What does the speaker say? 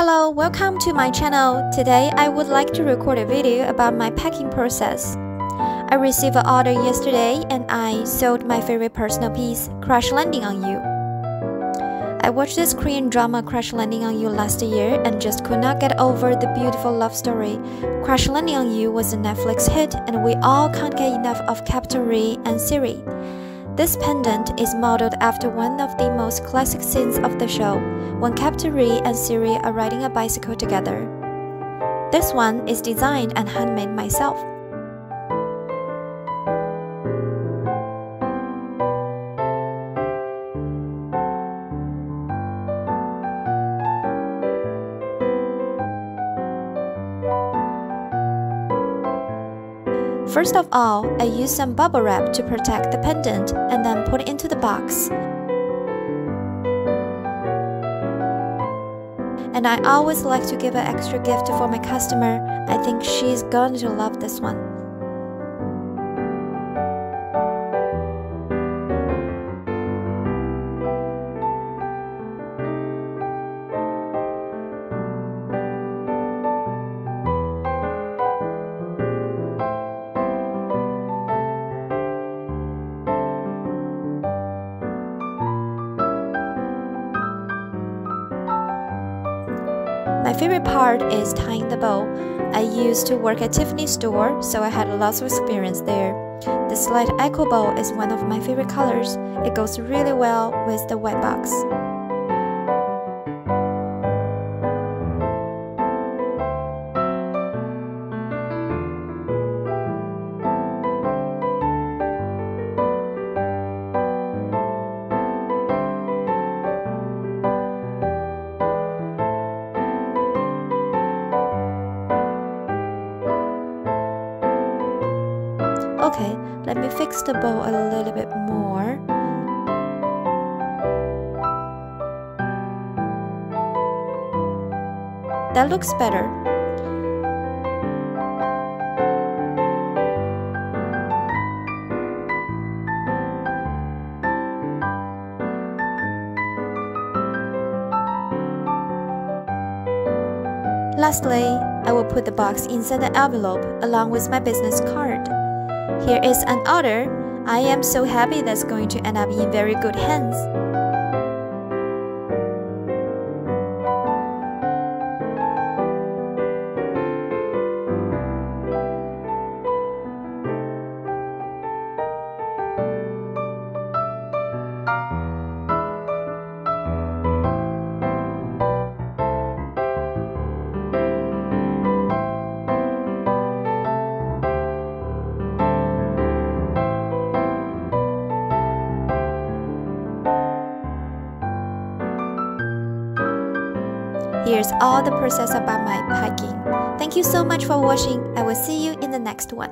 Hello, welcome to my channel. Today I would like to record a video about my packing process. I received an order yesterday and I sewed my favorite personal piece, Crash Landing on You. I watched this Korean drama Crash Landing on You last year and just could not get over the beautiful love story. Crash Landing on You was a Netflix hit and we all can't get enough of Captain Ri and Siri. This pendant is modeled after one of the most classic scenes of the show, when Captain Ri and Siri are riding a bicycle together. This one is designed and handmade myself. First of all, I used some bubble wrap to protect the pendant and then put it into the box. And I always like to give an extra gift for my customer. I think she's going to love this one. My favorite part is tying the bow. I used to work at Tiffany's store, so I had lots of experience there. The slight echo bow is one of my favorite colors. It goes really well with the white box. Okay, let me fix the bow a little bit more. That looks better. Lastly, I will put the box inside the envelope along with my business card. Here is an order. I am so happy that's going to end up in very good hands. Here's all the process about my packing. Thank you so much for watching. I will see you in the next one.